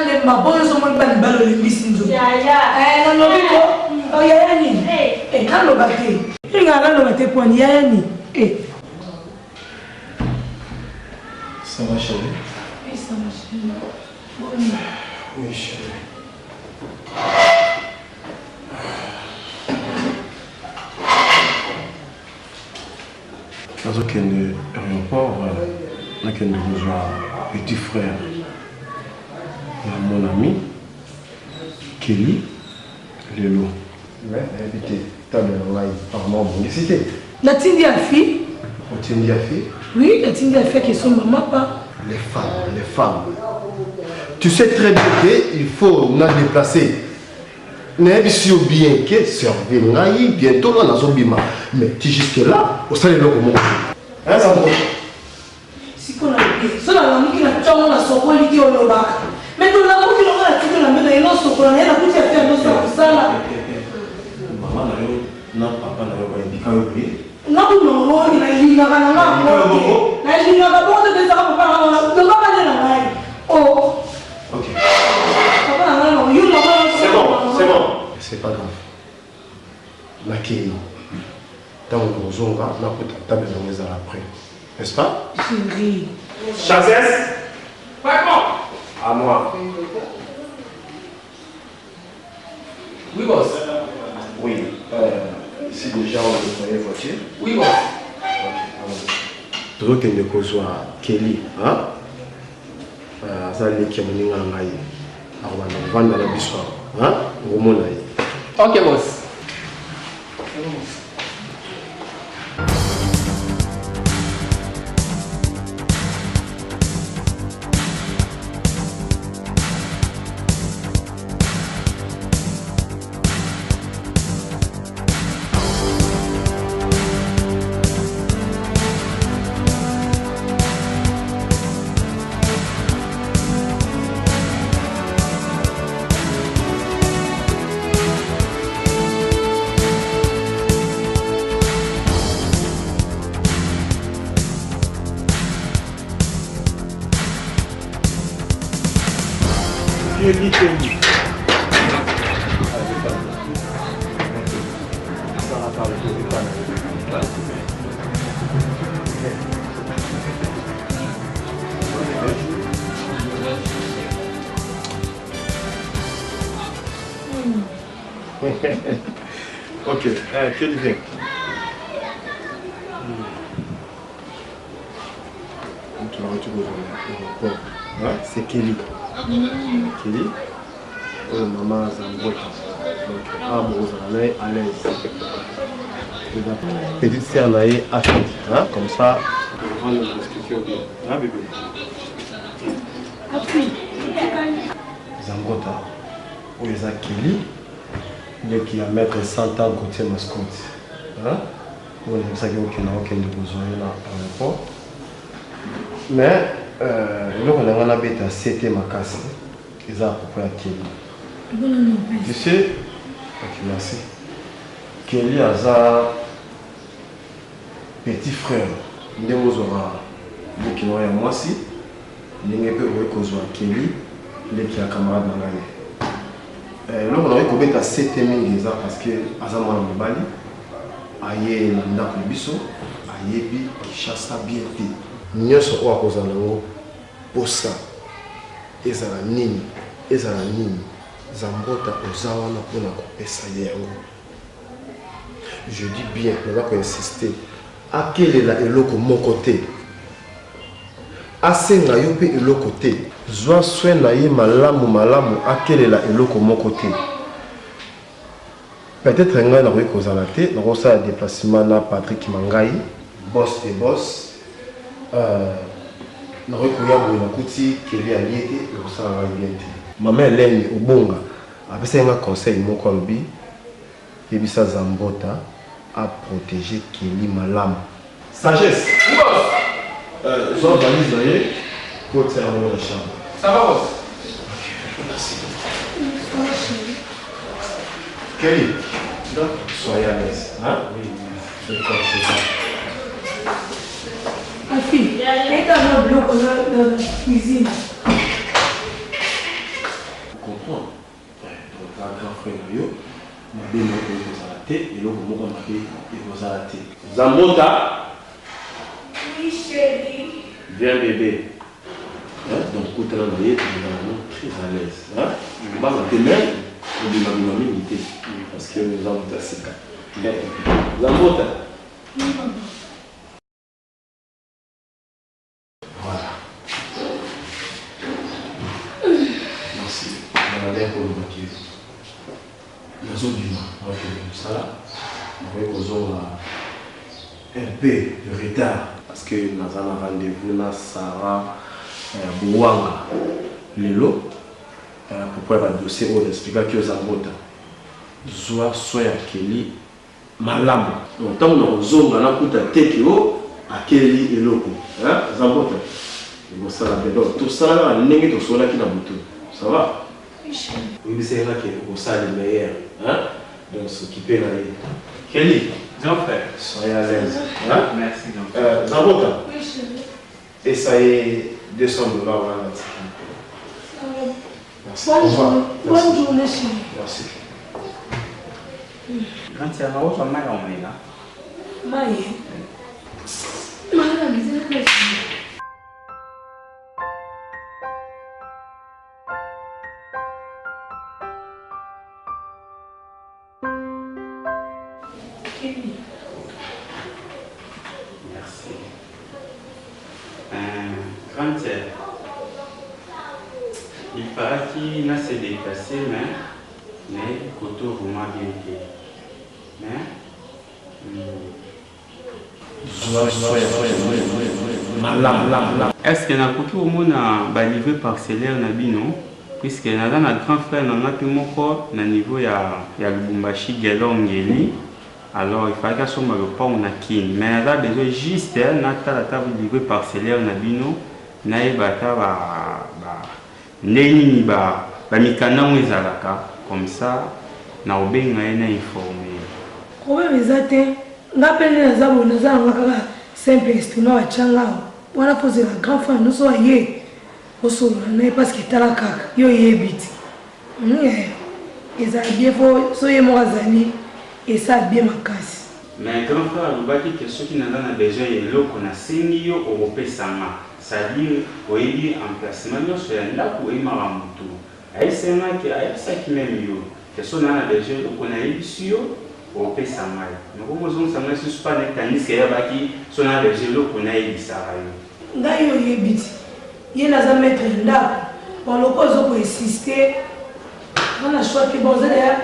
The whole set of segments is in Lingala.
les mabons sont pas de balles les bisous. Non, non, oh, Yayani. Eh, quand le bâté. Il y a un bâté pour Yayani. Eh. Ça va, chérie? Oui, ça va, chérie. Oui, chérie. Dans aucun aéroport, on a besoin petit frère. Mon ami, Kelly, Lélo. Mais invité, t'as bien apparemment bon cité. La Tindia fille? La Tindia fille? Oui, la Tindia fille qui sont maman pas. Les femmes. Tu sais très bien qu'il faut nous déplacer. N'est-ce pas bien que servir bientôt là dans bima. Mais tu jusque là, au salaire le comment? Hein ça va? Si qu'on a ça là la qui na tchongo na soko liki oloba. Mais tout la mo qui l'a tiki na mena ino soko na ela kuti affaire no ça là. Maman na yo na papa na yo ba indika yo bi. Na bu no mo ni na linga kana na mo. Na linga ka bo de ça papa na na do ka ba na ngai. Oh. OK. Papa na na no you no. C'est bon. C'est pas grave. La Kelly. Dans le zonga, na peut taper dans les après. N'est-ce pas? Chérie. Chazès. Pas bon. À moi. Oui, boss. Oui. Si déjà on a une voiture. Oui, boss. Ok, alors. Donc, il y a Kelly. Hein? Ça, c'est qui est venu à l'Angaï. Alors, on va vendre la bissoire. Hein? Ok, boss. Kelly. Ok, Kelly vient. Tu vas retrouver au repos. C'est Kelly. Kelly, maman Zambota. Donc, vous allez à l'aise. Petite sœur Naïe Achid. Comme ça, on va nous expliquer au bien. Hein, bébé? Zambota, où est Kelly? Il est qui a mettre 100 ans côté mascotte. Où est ça qui n'a aucun besoin là à l'aéroport. Mais, nous on a habité à 7 Makassi. Ils ont à peu près à Kelly. Tu sais, ok, merci. Kelly a un petit frère. Il y a un moi aussi. Il y a un Kelly. Il y a un camarade dans l'année. Là, on a habité à 7 parce que Azamwa na Bali. Aye na ndako biso. Aye bi Kinshasa bien te. Nyonso oyo akozala nango posa ezala nini Zambota oza wana mpona kopesa ye yango. Je dis bien, naza koinsister akelela eloko moko te, asenga yo mpe eloko te, zwa soin na ye malamu akelela eloko moko te. Peut-être ngai nakoki kozala te, nakosala déplacement na Patrick Mangai, boss et boss. Kelly a lié maman Hélène Obonga a fait un conseil moko lobi yebisa Zambota a protéger Kelly malam. Sagesse. Boss. Zone valise d'ailleurs. Côte serveur de chambre. Ça va, boss? Ok, merci. Kelly, soyez à l'aise. Oui. C'est comme ça. Ma fille, elle est dans le bloc de la cuisine. mabe moko ekozala te eloko moko mabe ekozala te. Zambota. Oui, chérie. Viens bébé. Donc écoute là, vous êtes vraiment très à l'aise. On va te mettre de ma minimité parce que Zambota c'est ça. Zambota. Voilà. Merci. On a l'air pour le papier. Nous avons du mal. Ok, ça là. Nous avons un peu de retard parce que nous avons un rendez-vous dans Sarah Bouanga Lelo pour pouvoir dossier où expliquer que Zambota Zoa Soya Kelly Malam. Donc tant que nous avons un coup de tête à Kelly et Loko. Zambota. Ça tout ça là, n'est que sur la qui n'a pas tout. Ça va? Oui, c'est là que ça le meilleur. Donc s'occuper là. Kelly. Jean-Frère. Soyez à l'aise. Merci, Jean-Frère. Zambota. Oui, chérie. Et ça est $200. Voilà. Merci. Bonne journée, chérie. Merci. Quand tu as mal, tu as mal en main. Maïe. Madame, c'est la Merci. Grande sœur, il paraît qu'il n'a s'est déplacé, mais côté vraiment bien fait. Mais est-ce qu'il y a un côté au monde à livrer parcellaire Nabino? Puisque y a un grand frère na niveau ya Lubumbashi Gelongeli. Alors il fallait que ce soit le pont na kin. Mais on a besoin juste na table livrer parcellaire Nabino. Na ibata neni ba mikana mwezalaka comme ça na obenga ena informé. Problème ezate ngapele na zabo na zanga kaka simple instrument wa changa. Wana poser la grand frère nous so yé. Oso na parce que tala kaka yo yebiti. Eza bien fo so ye morazali et ça bien makasi. Mais grand frère lobaki que ceux qui n'ont pas besoin de l'eau qu'on a signé yo europésama. C'est-à-dire oyebi emplacement yo so yanda ko emara mutu. Aisema que aisa qui même yo. Que so na besoin de qu'on a ici yo europésama. Nous proposons ça mais c'est pas nekani c'est yabaki so na besoin de qu'on a ici yo. Nga yo yebiti. Il a jamais mettre ndako. On le cause pour insister. On a choisi que bon ça là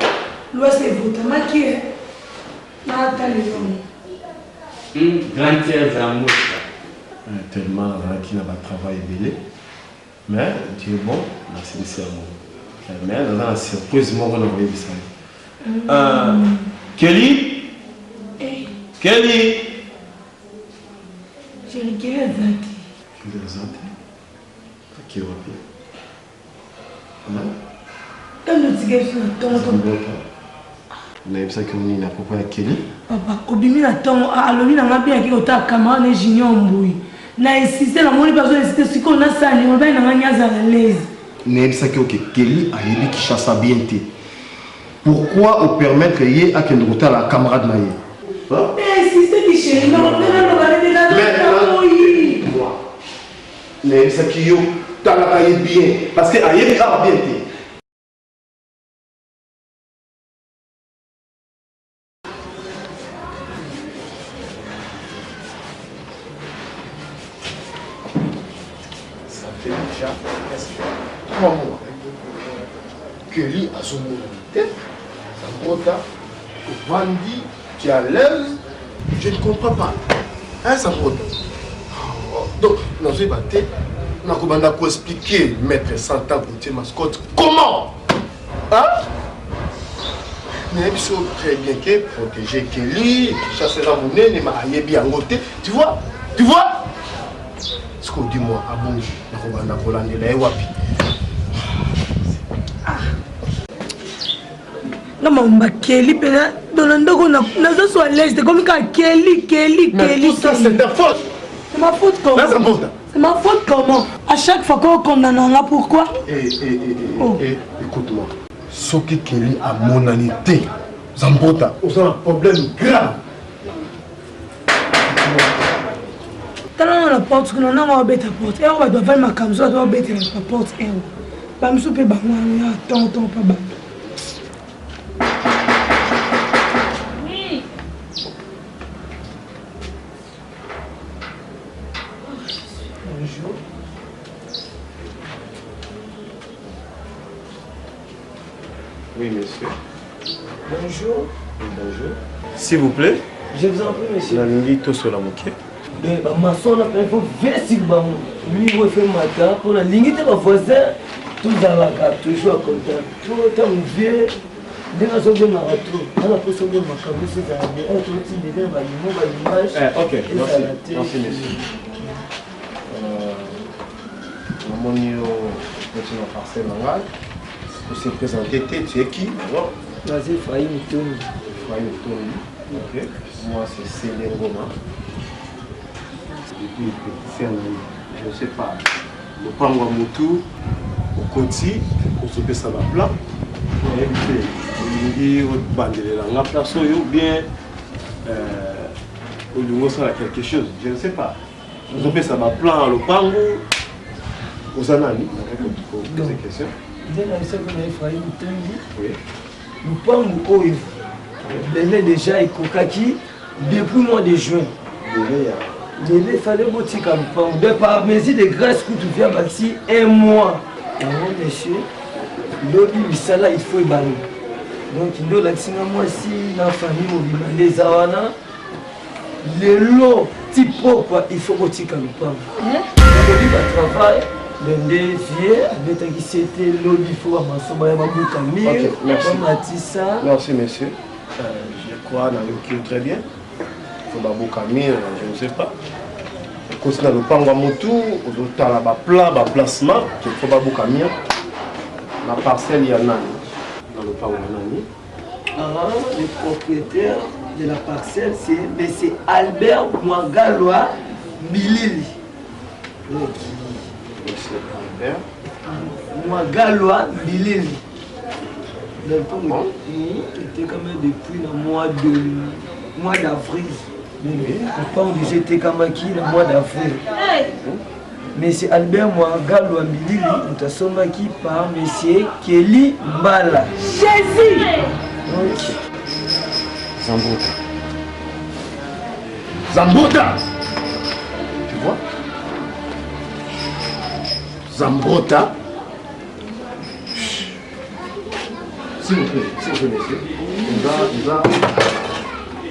l'ouest est voté maquillé. Na talion. Grand frère Zambo. Tellement qui n'a pas travaillé belé. Mais Dieu bon, merci de ça. Mais dans la surprise moi on a envoyé ça. Kelly? Kelly? Je regarde ça. Tu les entends? Qui va bien? Quand nous disons ton on a ça que nous n'a pas Kelly. papa obimi na ton alobi na ngapia ki ota camarade ne junior mbui. Na insister na moni personne insister si qu'on a ça ni on va na nyaza la l'aise. Mais ça que Kelly a yebi qui chasse bien té. Pourquoi on permettre yé à Kendrota la camarade na yé? Mais insister qui chérie non on va aller là. Mais ça qui yo tala bien parce que a yebi a bien té. Kelly a son mot de tête, ça me Vandi, tu es à l'aise, je ne comprends pas. Hein, ça me donc, non, je vais battre, on a expliquer, mettre 100 ans pour mascotte. Comment? Hein? Mais il faut très bien que protéger Kelly, chasser la monnaie, ne m'a bien côté. Tu vois? Tu vois? Ce qu'on dit moi, à bon, on a Bolande là, et wapi. Non, mais Kelly, dans le dos, on a soit l'aise, c'est comme quand Kelly. Mais tout ça, c'est ta faute. C'est ma faute comment? C'est ma faute comment? À chaque fois qu'on condamne, pourquoi? Écoute-moi. Ce que Kelly a monanité, Zambota, on a un problème grave. Tala na porte kuna na beta porte. Et on va devoir ma camzo doit beta la porte et ba mi soupe ba moi tonton pas ba. Oui. Bonjour. Oui, monsieur. Bonjour. Bonjour. S'il vous plaît, Je vous en prie, monsieur. la ligne sur la moquette. Mais ma maçon là, il faut verser le ballon. Lui, il fait matin pour la ligne de ma voisin. Tout dans la carte, toujours content. Tout le temps, vieux. Dès que je vais retour, on a posé ma caméra, c'est ça. On a tout de suite ma image. Ok, merci monsieur. Maman, tu m'as passé la pour se présenter, tu es qui? Là, c'est Faïm Tony. Faïm Tony. Ok. Moi, c'est Céline Goma. Depuis petit, je ne sais pas. Le Pangwa Moutou, au Koti, au Sope Sabapla. Et puis, au Bandele, la place ou bien au Lungo, ça a quelque chose. Je ne sais pas. Au Sope Sabapla, le Pango, aux Anani, pour poser des questions. Dès la mission qu'on a Faïm Tony, Oui. nous parlons de Belé déjà et Kokaki depuis le mois de juin. Il fallait bâtir comme ça. De par mesure de grâce que tu viens bâtir un mois. Et mon monsieur, il faut y aller. Donc il doit l'accident moi si dans la famille mobile les awana les lots type propre il faut bâtir comme ça. Il va travailler. Le vieux avec qui c'était l'eau il faut amasser ma boutamir. Ok, merci. Merci monsieur. Je crois que très bien. Il faut Camille, je ne sais pas. Quand on a le Pangwa Moutou, on a le plat, le placement, il faut Camille. La parcelle, il y en a. Dans le Pangwa Nani. Le propriétaire de la parcelle, c'est M. Albert Mwagaloa Bilili. Monsieur Albert Mwagaloa Bilili. Il était quand même depuis le mois d'avril. Je pense que j'étais comme qui le mois d'avril. Mais c'est Albert Mwagaloa Bilili, nous sommes qui par M. Kelly Mbala. Jésus! Zambota. Zambota! Tu vois? Zambota? S'il vous plaît, monsieur. On va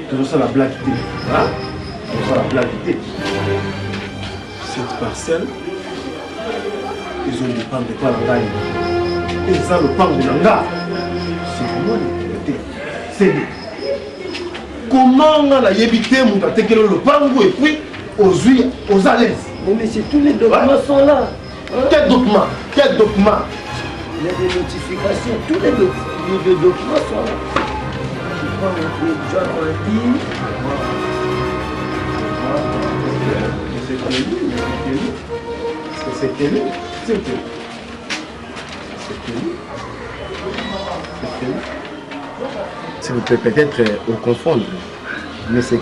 toujours ça la blaguité. Hein? Toujours ça la blaguité. Cette parcelle, ils ont des pans de quoi la gagne. Et ça, le pan de l'anga, c'est comment les propriétés. C'est comment on a évité le pango et puis aux à l'aise. Mais c'est tous les documents sont là. Quel document? Quel document? Il y a des notifications, tous les documents sont là. Je prends le John Randy. C'est Kelly. Si vous pouvez peut-être vous confondre, mais c'est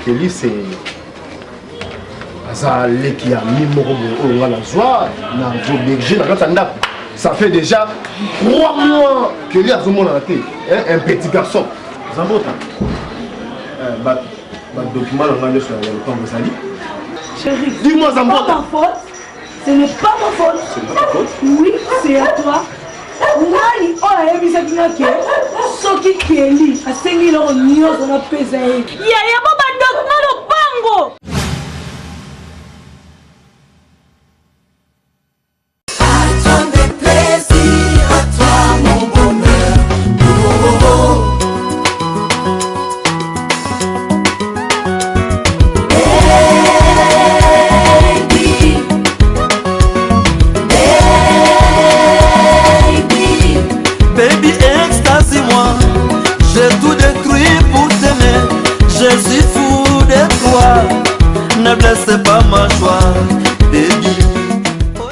Kelly, c'est qui a mis mon la joie, ça fait déjà 3 mois que Kelly a un petit garçon. Zambota, document sur le camp de Sali. Chérie, Dis-moi Zambota. c'est pas ta faute. Ce n'est pas ma faute. C'est pas ta faute? Oui, c'est à toi. Nani oya yebisaki nake soki Kelly asengi eloko nyonso napesa ye yaya bo badokuma lopango. Je suis fou de toi, ne blesse pas ma joie.